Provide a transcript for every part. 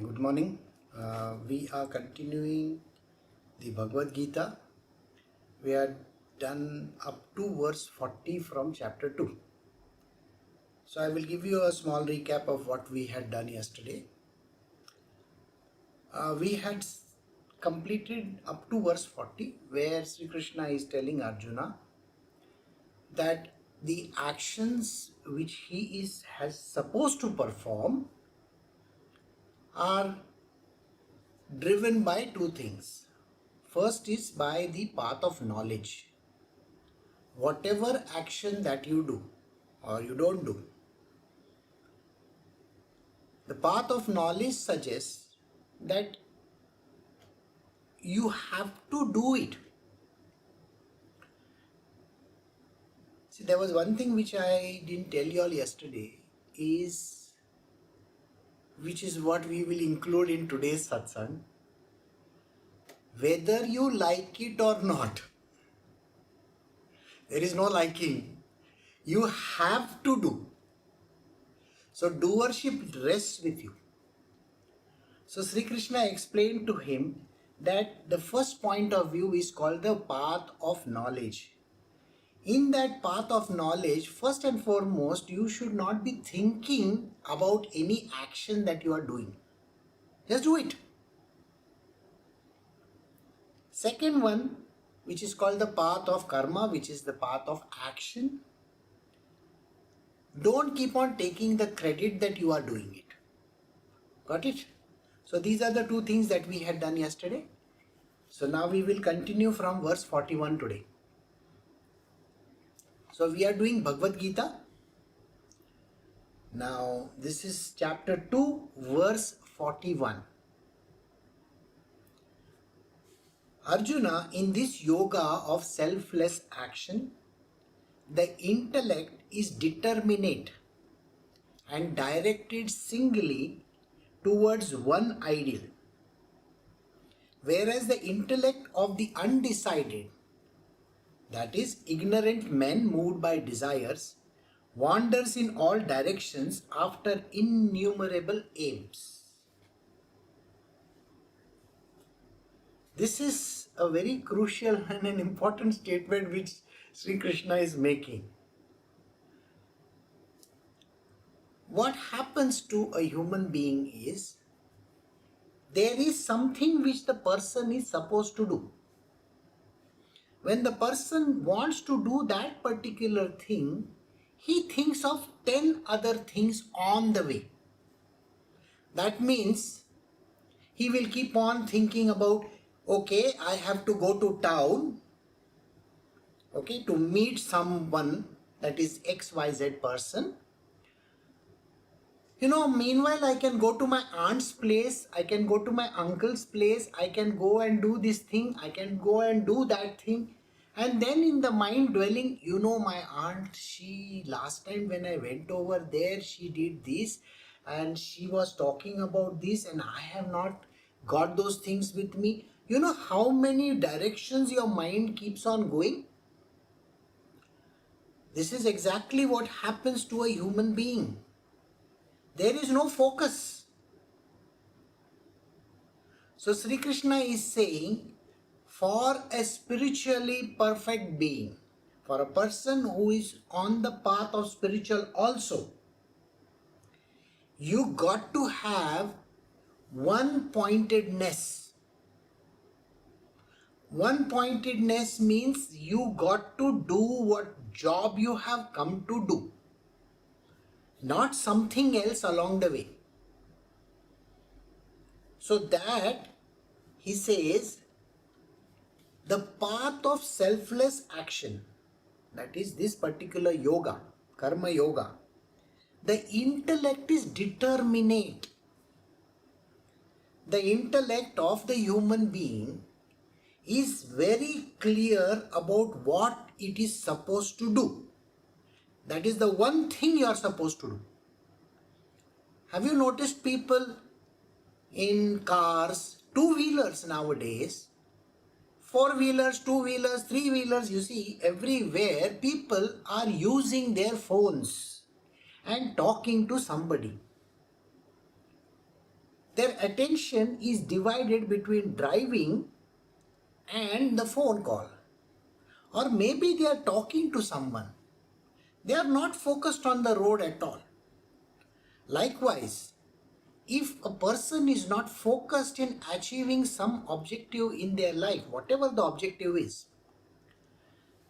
Good morning. We are continuing the Bhagavad Gita. We are done up to verse 40 from chapter 2. So I will give you a small recap of what we had done yesterday. We had completed up to verse 40 where Shri Krishna is telling Arjuna that the actions which he has supposed to perform are driven by two things. First is by the path of knowledge. Whatever action that you do or you don't do, the path of knowledge suggests that you have to do it. See, there was one thing which I didn't tell you all yesterday, which is what we will include in today's satsang. Whether you like it or not, there is no liking. You have to do. So doership rests with you. So Sri Krishna explained to him that the first point of view is called the path of knowledge. In that path of knowledge, first and foremost, you should not be thinking about any action that you are doing. Just do it. Second one, which is called the path of karma, which is the path of action. Don't keep on taking the credit that you are doing it. Got it? So these are the two things that we had done yesterday. So now we will continue from verse 41 today. So we are doing Bhagavad Gita. Now this is chapter 2, verse 41. Arjuna, in this yoga of selfless action, the intellect is determinate and directed singly towards one ideal, whereas the intellect of the undecided, that is, ignorant men moved by desires, wanders in all directions after innumerable aims. This is a very crucial and an important statement which Sri Krishna is making. What happens to a human being is, there is something which the person is supposed to do. When the person wants to do that particular thing, he thinks of 10 other things on the way. That means he will keep on thinking about, okay, I have to go to town, to meet someone, that is XYZ person. Meanwhile, I can go to my aunt's place, I can go to my uncle's place, I can go and do this thing, I can go and do that thing. And then in the mind dwelling, my aunt, she last time when I went over there, she did this and she was talking about this and I have not got those things with me. You know how many directions your mind keeps on going? This is exactly what happens to a human being. There is no focus. So Sri Krishna is saying, for a spiritually perfect being, for a person who is on the path of spiritual also, you got to have one pointedness. One pointedness means you got to do what job you have come to do, not something else along the way. So that, he says, the path of selfless action, that is this particular yoga, karma yoga, the intellect is determinate. The intellect of the human being is very clear about what it is supposed to do. That is the one thing you are supposed to do. Have you noticed people in cars, two-wheelers nowadays, four-wheelers, two-wheelers, three-wheelers, you see everywhere people are using their phones and talking to somebody. their attention is divided between driving and the phone call. Or maybe they are talking to someone. They are not focused on the road at all. Likewise, if a person is not focused in achieving some objective in their life, whatever the objective is,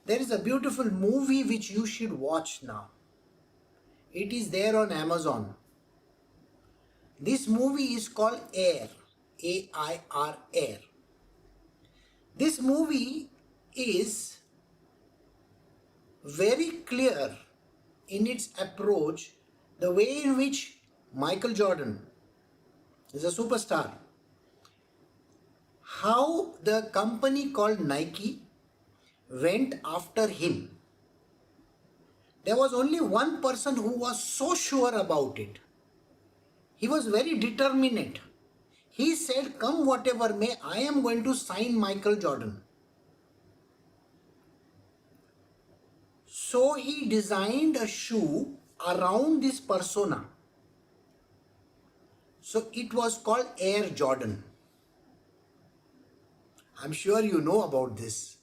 there is a beautiful movie which you should watch now. It is there on Amazon. This movie is called Air, A-I-R, Air. This movie is very clear in its approach, the way in which Michael Jordan is a superstar, how the company called Nike went after him. There was only one person who was so sure about it. He was very determined. He said, come whatever may, I am going to sign Michael Jordan. So he designed a shoe around this persona. So it was called Air Jordan. I'm sure you know about this.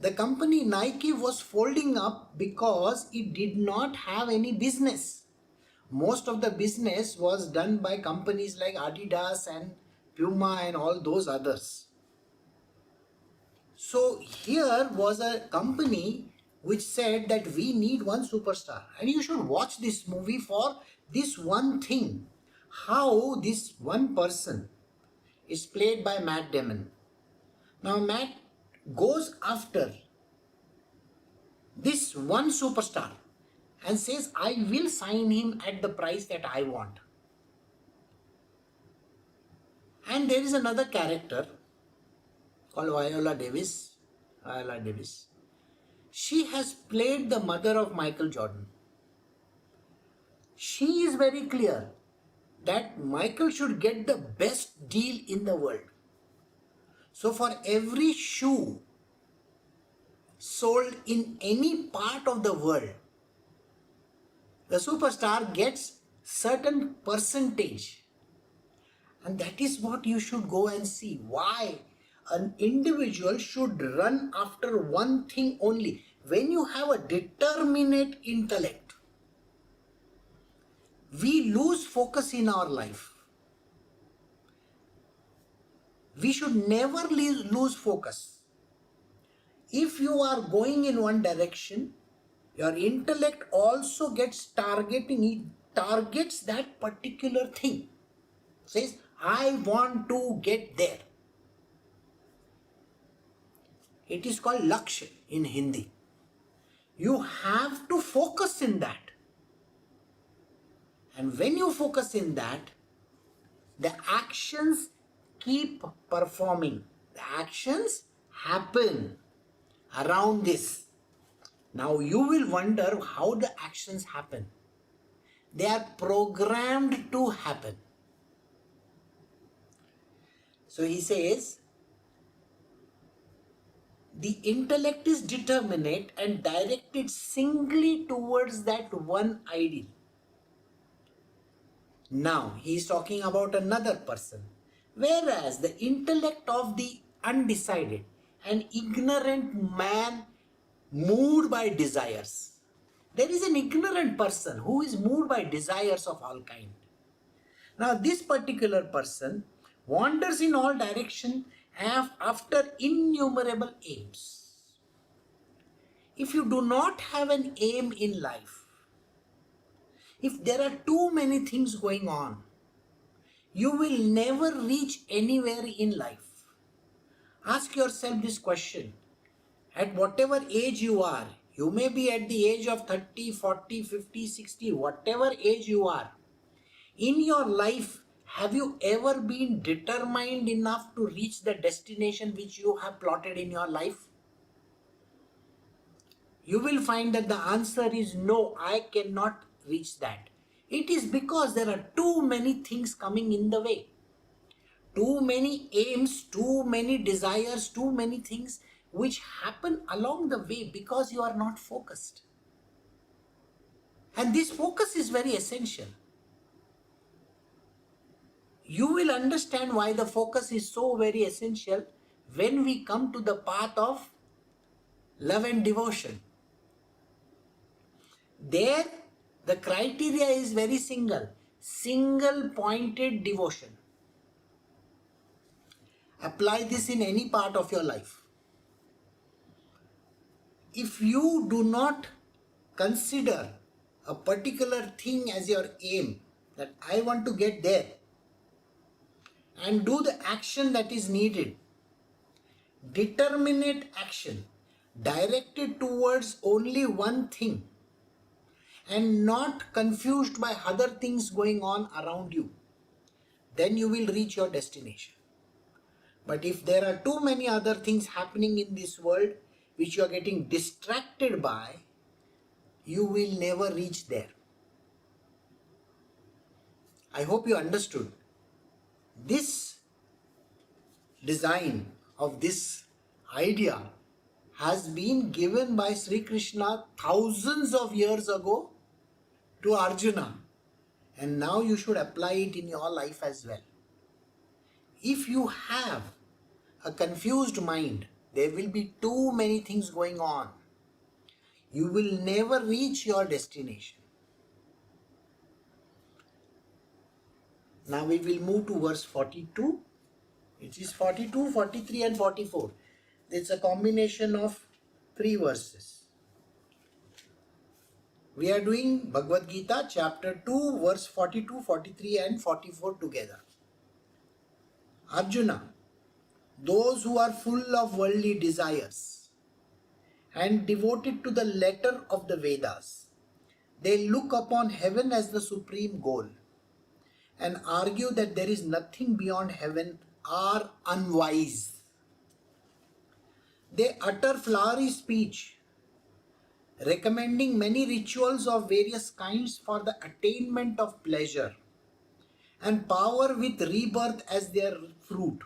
The company Nike was folding up because it did not have any business. Most of the business was done by companies like Adidas and Puma and all those others. So here was a company which said that we need one superstar. And you should watch this movie for this one thing. How this one person is played by Matt Damon. Now Matt goes after this one superstar and says, I will sign him at the price that I want. And there is another character called Viola Davis. She has played the mother of Michael Jordan. She is very clear that Michael should get the best deal in the world. So for every shoe sold in any part of the world, the superstar gets certain percentage. And that is what you should go and see. Why an individual should run after one thing only. When you have a determinate intellect, we lose focus in our life. We should never lose focus. If you are going in one direction, your intellect also gets targeting, it targets that particular thing. Says, I want to get there. It is called Lakshya in Hindi. You have to focus in that. And when you focus in that, the actions keep performing. The actions happen around this. Now you will wonder how the actions happen. They are programmed to happen. So he says, the intellect is determinate and directed singly towards that one ideal. Now he is talking about another person. Whereas the intellect of the undecided, an ignorant man moved by desires. There is an ignorant person who is moved by desires of all kind. Now this particular person wanders in all directions after innumerable aims. If you do not have an aim in life, if there are too many things going on, you will never reach anywhere in life. Ask yourself this question. At whatever age you are, you may be at the age of 30, 40, 50, 60, whatever age you are. In your life, have you ever been determined enough to reach the destination which you have plotted in your life? You will find that the answer is no, I cannot reach that. It is because there are too many things coming in the way. Too many aims, too many desires, too many things which happen along the way because you are not focused. And this focus is very essential. You will understand why the focus is so very essential when we come to the path of love and devotion. There, the criteria is very single pointed devotion. Apply this in any part of your life. If you do not consider a particular thing as your aim, that I want to get there, and do the action that is needed, determinate action directed towards only one thing and not confused by other things going on around you, then you will reach your destination. But if there are too many other things happening in this world which you are getting distracted by, you will never reach there. I hope you understood. This design of this idea has been given by Shri Krishna thousands of years ago to Arjuna, and now you should apply it in your life as well. If you have a confused mind, there will be too many things going on. You will never reach your destination. Now we will move to verse 42. It is 42, 43 and 44. It's a combination of 3 verses. We are doing Bhagavad Gita chapter 2 verse 42, 43 and 44 together. Arjuna, those who are full of worldly desires and devoted to the letter of the Vedas, they look upon heaven as the supreme goal and argue that there is nothing beyond heaven, are unwise. They utter flowery speech, recommending many rituals of various kinds for the attainment of pleasure and power with rebirth as their fruit.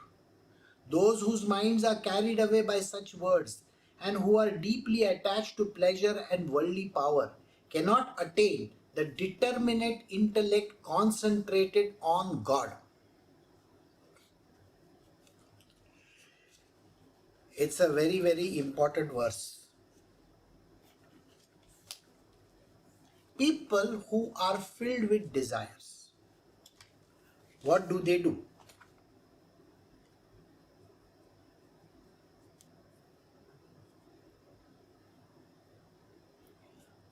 Those whose minds are carried away by such words and who are deeply attached to pleasure and worldly power cannot attain the determinate intellect concentrated on God. It's a very, very important verse. People who are filled with desires, what do they do?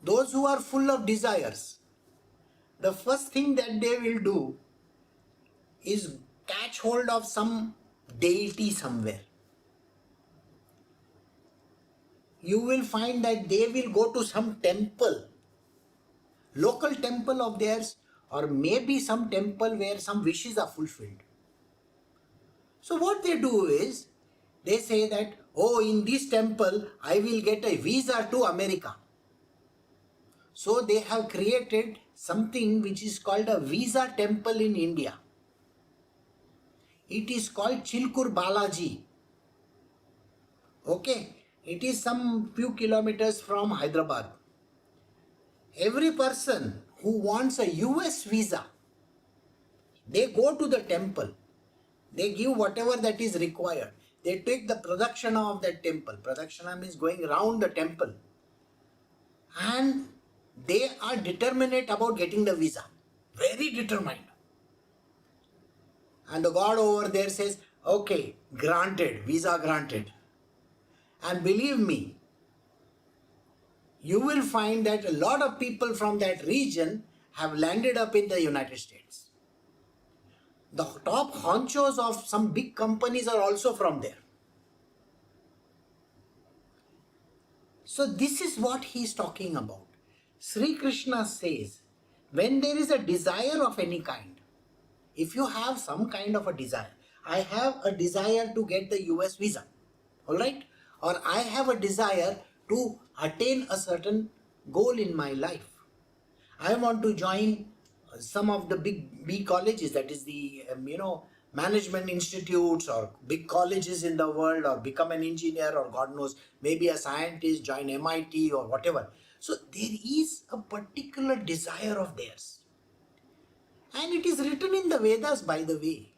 Those who are full of desires, the first thing that they will do is catch hold of some deity somewhere. You will find that they will go to some temple, local temple of theirs, or maybe some temple where some wishes are fulfilled. So what they do is, they say that, oh, in this temple, I will get a visa to America. So they have created something which is called a visa temple in India. It is called Chilkur Balaji. Okay, it is some few kilometers from Hyderabad. Every person who wants a US visa, they go to the temple. They give whatever that is required. They take the pradakshana of that temple. Pradakshana means going around the temple. And they are determinate about getting the visa. Very determined. And the God over there says, okay, granted, visa granted. And believe me, you will find that a lot of people from that region have landed up in the United States. The top honchos of some big companies are also from there. So this is what he is talking about. Sri Krishna says, when there is a desire of any kind, if you have some kind of a desire, I have a desire to get the US visa, alright? Or I have a desire to attain a certain goal in my life. I want to join some of the big B colleges, that is the, management institutes or big colleges in the world, or become an engineer, or God knows, maybe a scientist, join MIT or whatever. So there is a particular desire of theirs. And it is written in the Vedas, by the way.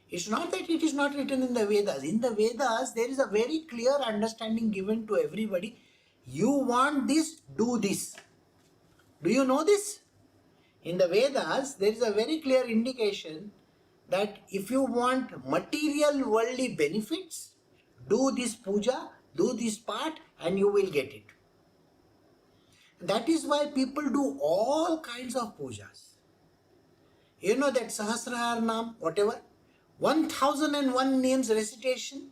It's not that it is not written in the Vedas. In the Vedas, there is a very clear understanding given to everybody. You want this, do this. Do you know this? In the Vedas, there is a very clear indication that if you want material worldly benefits, do this puja, do this part, and you will get it. That is why people do all kinds of pujas. You know that Sahasrarnam, whatever, 1001 names recitation,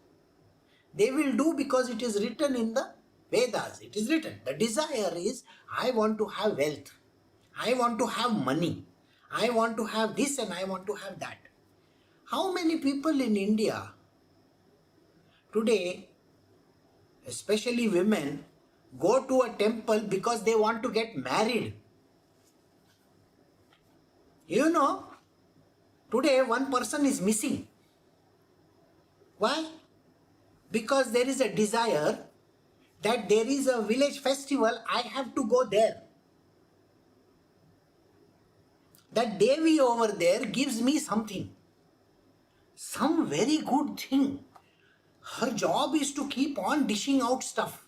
they will do because it is written in the Vedas. It is written. The desire is, I want to have wealth. I want to have money. I want to have this and I want to have that. How many people in India today, especially women, go to a temple because they want to get married? You know, today one person is missing. Why? Because there is a desire that there is a village festival, I have to go there. That Devi over there gives me something. Some very good thing. Her job is to keep on dishing out stuff.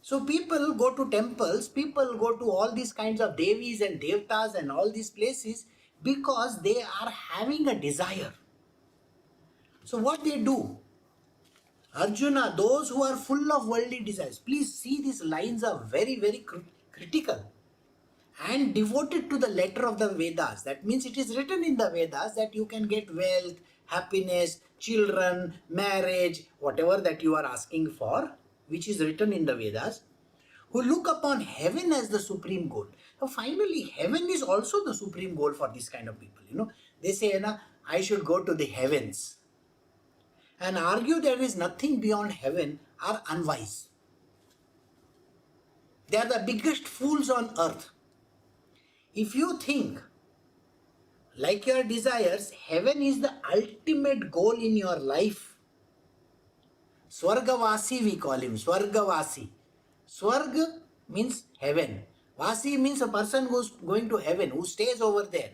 So people go to temples, people go to all these kinds of Devis and Devtas and all these places because they are having a desire. So what they do? Arjuna, those who are full of worldly desires, please see these lines are very, very critical and devoted to the letter of the Vedas. That means it is written in the Vedas that you can get wealth, happiness, children, marriage, whatever that you are asking for, which is written in the Vedas, who look upon heaven as the supreme goal. Now finally, heaven is also the supreme goal for this kind of people. You know, they say, I should go to the heavens. And argue there is nothing beyond heaven are unwise. They are the biggest fools on earth. If you think, like your desires, heaven is the ultimate goal in your life. Swargavasi we call him, Swargavasi. Swarga means heaven. Vasi means a person who is going to heaven, who stays over there.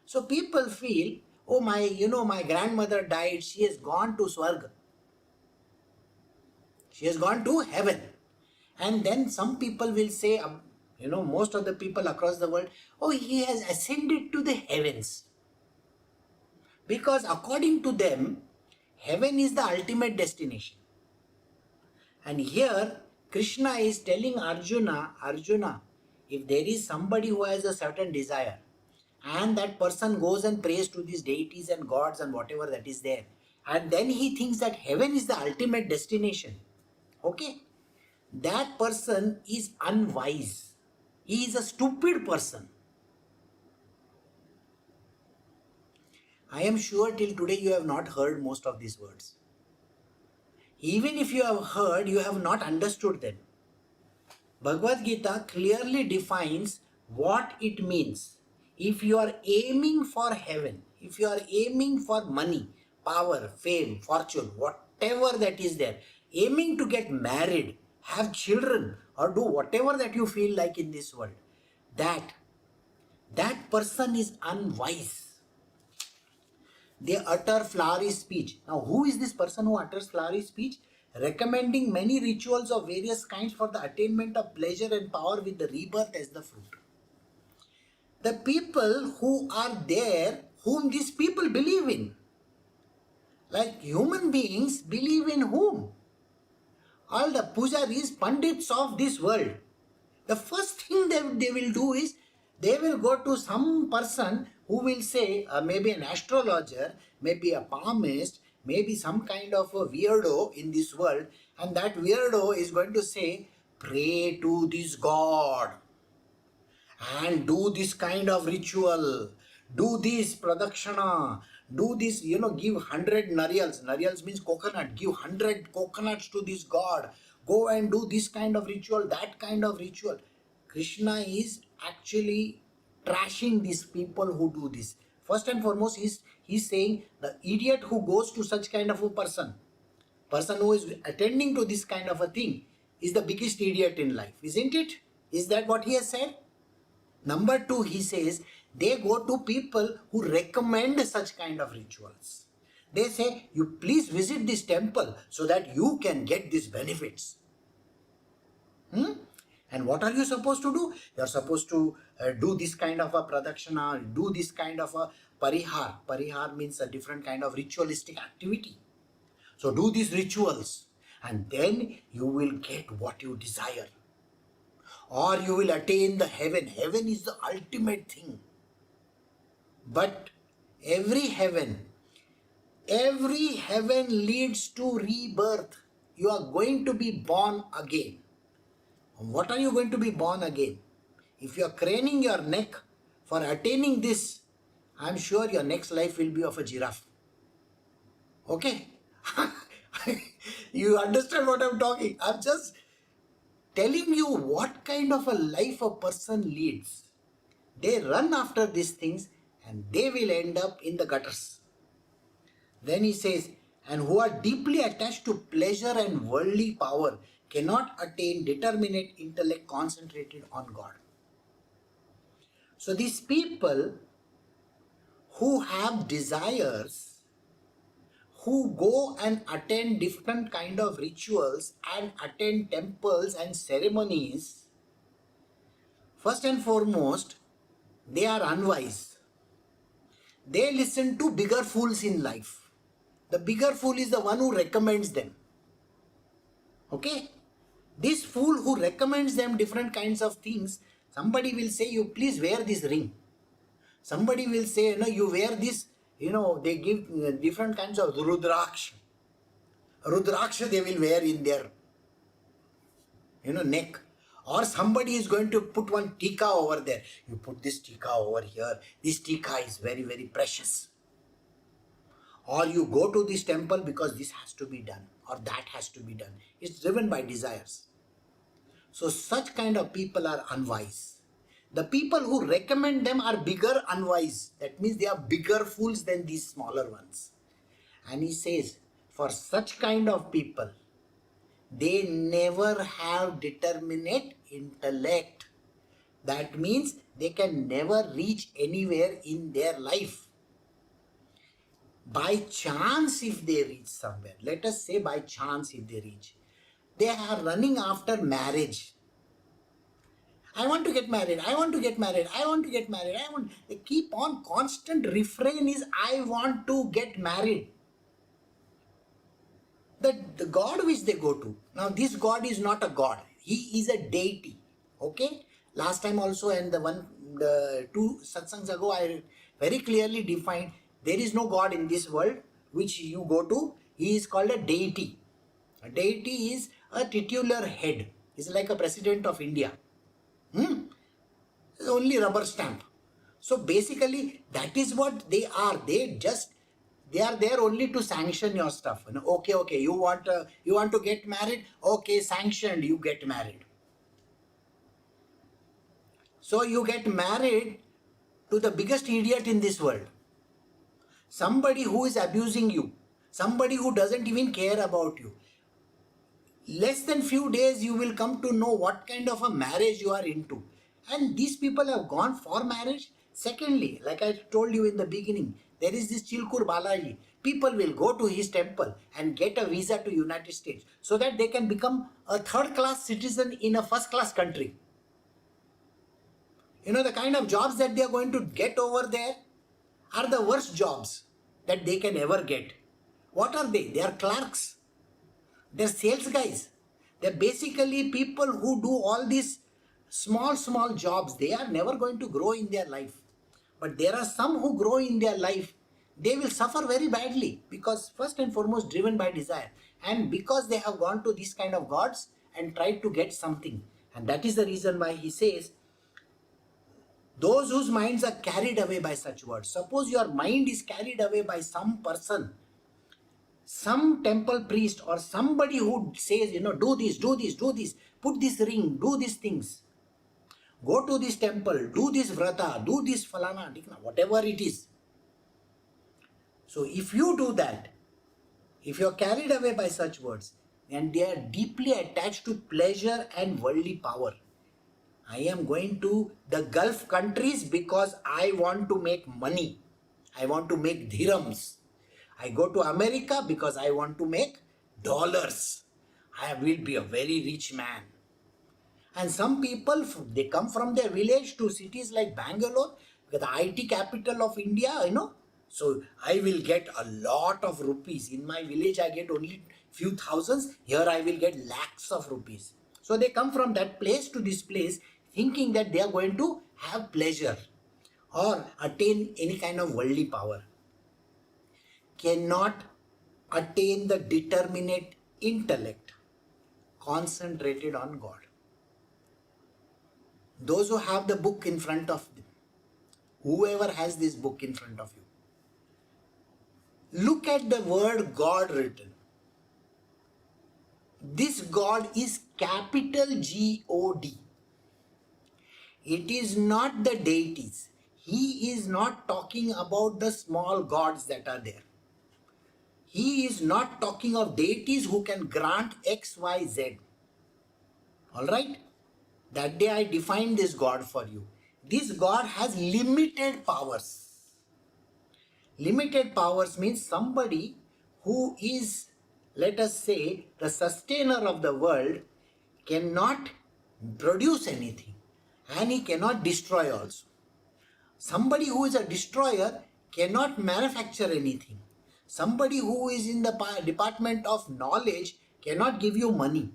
So people feel, oh my grandmother died, she has gone to Swarga. She has gone to heaven. And then some people will say, most of the people across the world, oh, he has ascended to the heavens. Because according to them, heaven is the ultimate destination. And here, Krishna is telling Arjuna, if there is somebody who has a certain desire, and that person goes and prays to these deities and gods and whatever that is there, and then he thinks that heaven is the ultimate destination, okay, that person is unwise. He is a stupid person. I am sure till today you have not heard most of these words. Even if you have heard, you have not understood them. Bhagavad Gita clearly defines what it means. If you are aiming for heaven, if you are aiming for money, power, fame, fortune, whatever that is there, aiming to get married, have children, or do whatever that you feel like in this world, that person is unwise. They utter flowery speech. Now, who is this person who utters flowery speech? Recommending many rituals of various kinds for the attainment of pleasure and power with the rebirth as the fruit. The people who are there, whom these people believe in, like human beings believe in whom? All the pujaris, pandits of this world. The first thing that they will do is, they will go to some person who will say, maybe an astrologer, maybe a palmist, maybe some kind of a weirdo in this world, and that weirdo is going to say, pray to this god and do this kind of ritual, do this pradakshana, do this, give 100 naryals. Naryals means coconut. Give 100 coconuts to this god. Go and do this kind of ritual, that kind of ritual. Krishna is actually trashing these people who do this. First and foremost, he's saying the idiot who goes to such kind of a person who is attending to this kind of a thing is the biggest idiot in life, isn't it? Is that what he has said? Number two, he says, they go to people who recommend such kind of rituals. They say, you please visit this temple so that you can get these benefits. And what are you supposed to do? You are supposed to do this kind of a pradakshana, do this kind of a parihar. Parihar means a different kind of ritualistic activity. So do these rituals and then you will get what you desire. Or you will attain the heaven. Heaven is the ultimate thing. But every heaven leads to rebirth. You are going to be born again. What are you going to be born again? If you are craning your neck for attaining this, I am sure your next life will be of a giraffe. Okay? You understand what I am talking? I am just telling you what kind of a life a person leads. They run after these things and they will end up in the gutters. Then he says, and who are deeply attached to pleasure and worldly power cannot attain determinate intellect concentrated on God. So these people who have desires, who go and attend different kind of rituals and attend temples and ceremonies, first and foremost, they are unwise. They listen to bigger fools in life. The bigger fool is the one who recommends them. Okay? This fool who recommends them different kinds of things, somebody will say, you please wear this ring. Somebody will say, you wear this, they give different kinds of rudraksha. Rudraksha they will wear in their, neck. Or somebody is going to put one tika over there. You put this tika over here. This tika is very, very precious. Or you go to this temple because this has to be done or that has to be done. It's driven by desires. So such kind of people are unwise. The people who recommend them are bigger unwise. That means they are bigger fools than these smaller ones. And he says, for such kind of people, they never have determinate intellect. That means they can never reach anywhere in their life. By chance if they reach somewhere, let us say by chance if they reach, they are running after marriage. I want to get married, I want to get married, I want to get married, they keep on, constant refrain is I want to get married. The God which they go to, now this God is not a God, he is a deity. Okay, last time also and the two satsangs ago I very clearly defined, there is no God in this world which you go to. He is called a deity. A deity is a titular head. He is like a president of India. It's only rubber stamp. So basically that is what they are. They are there only to sanction your stuff. Okay, you want to get married? Okay, sanctioned, you get married. So you get married to the biggest idiot in this world. Somebody who is abusing you. Somebody who doesn't even care about you. Less than few days you will come to know what kind of a marriage you are into. And these people have gone for marriage. Secondly, like I told you in the beginning, there is this Chilkur Balaji. People will go to his temple and get a visa to United States so that they can become a third-class citizen in a first-class country. The kind of jobs that they are going to get over there are the worst jobs that they can ever get. What are they? They are clerks. They are sales guys. They are basically people who do all these small jobs. They are never going to grow in their life. But there are some who grow in their life. They will suffer very badly because first and foremost driven by desire. And because they have gone to these kind of gods and tried to get something. And that is the reason why he says, those whose minds are carried away by such words. Suppose your mind is carried away by some person, some temple priest or somebody who says, do this, put this ring, do these things, go to this temple, do this vrata, do this falana, whatever it is. So if you do that, if you are carried away by such words, and they are deeply attached to pleasure and worldly power, I am going to the Gulf countries because I want to make money. I want to make dirhams. I go to America because I want to make dollars. I will be a very rich man. And some people, they come from their village to cities like Bangalore, the IT capital of India. So I will get a lot of rupees. In my village, I get only few thousands. Here I will get lakhs of rupees. So they come from that place to this place thinking that they are going to have pleasure or attain any kind of worldly power. Cannot attain the determinate intellect concentrated on God. Those who have the book in front of them, whoever has this book in front of you, look at the word God written. This God is capital G-O-D. It is not the deities. He is not talking about the small gods that are there. He is not talking of deities who can grant X, Y, Z. Alright? That day I defined this God for you. This God has limited powers. Limited powers means somebody who is, let us say, the sustainer of the world cannot produce anything and he cannot destroy also. Somebody who is a destroyer cannot manufacture anything. Somebody who is in the department of knowledge cannot give you money.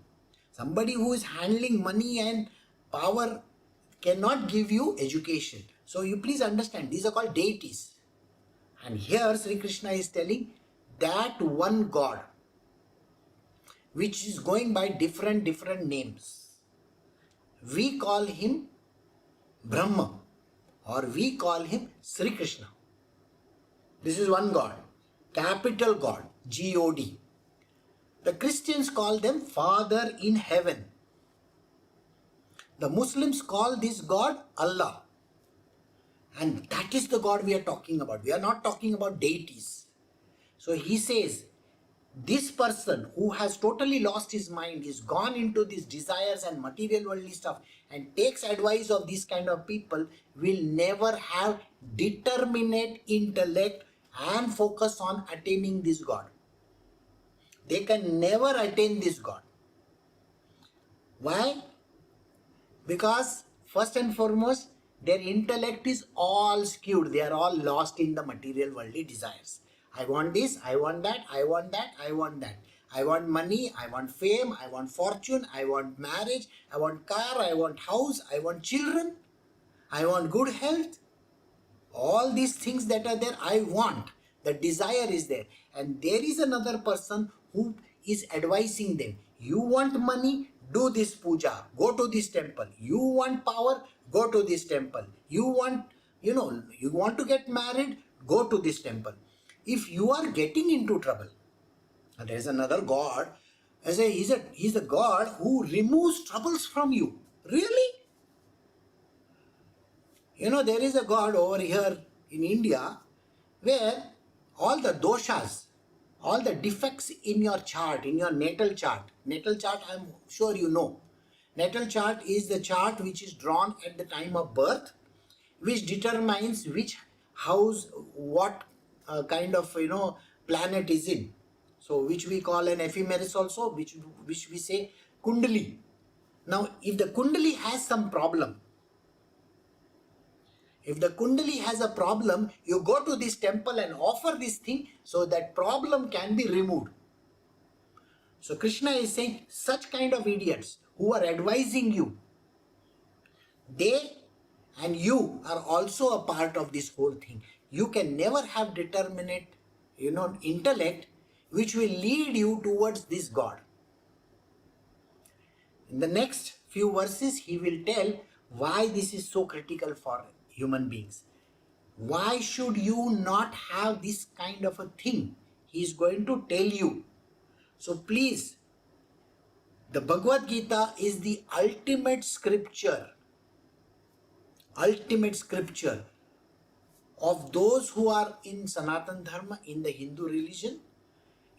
Somebody who is handling money and power cannot give you education. So you please understand, these are called deities. And here Shri Krishna is telling that one God, which is going by different names. We call him Brahma or we call him Shri Krishna. This is one God, capital God, G-O-D. The Christians call them Father in Heaven. The Muslims call this God Allah. And that is the God we are talking about. We are not talking about deities. So he says, this person who has totally lost his mind, is gone into these desires and material worldly stuff and takes advice of these kind of people will never have determinate intellect and focus on attaining this God. They can never attain this God. Why? Because first and foremost, their intellect is all skewed. They are all lost in the material worldly desires. I want this, I want that, I want that, I want that. I want money, I want fame, I want fortune, I want marriage, I want car, I want house, I want children, I want good health. All these things that are there, I want. The desire is there. And there is another person who is advising them. You want money? Do this puja. Go to this temple. You want power? Go to this temple. You want to get married? Go to this temple. If you are getting into trouble, there is another God. He's a God who removes troubles from you. Really? There is a God over here in India where all the doshas, all the defects in your chart, in your natal chart, I'm sure you know. Natal chart is the chart which is drawn at the time of birth, which determines which house, what kind of, planet is in. So, which we call an ephemeris also, which we say kundali. Now, if the kundali has some problem, if the kundali has a problem, you go to this temple and offer this thing so that problem can be removed. So Krishna is saying such kind of idiots who are advising you, they and you are also a part of this whole thing. You can never have determinate, intellect which will lead you towards this God. In the next few verses, he will tell why this is so critical for human beings. Why should you not have this kind of a thing? He is going to tell you. So please, the Bhagavad Gita is the ultimate scripture of those who are in Sanatana Dharma, in the Hindu religion.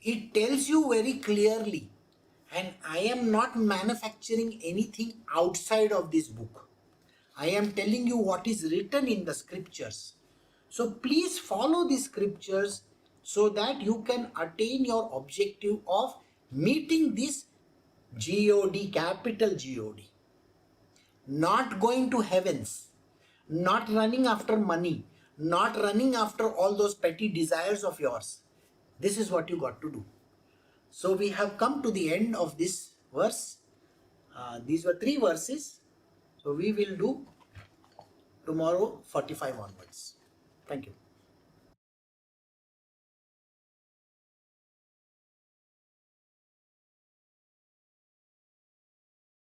It tells you very clearly, and I am not manufacturing anything outside of this book. I am telling you what is written in the scriptures. So please follow the scriptures so that you can attain your objective of meeting this God, capital God. Not going to heavens, not running after money, not running after all those petty desires of yours. This is what you got to do. So we have come to the end of this verse. These were 3 verses. So we will do tomorrow 45 onwards. Thank you.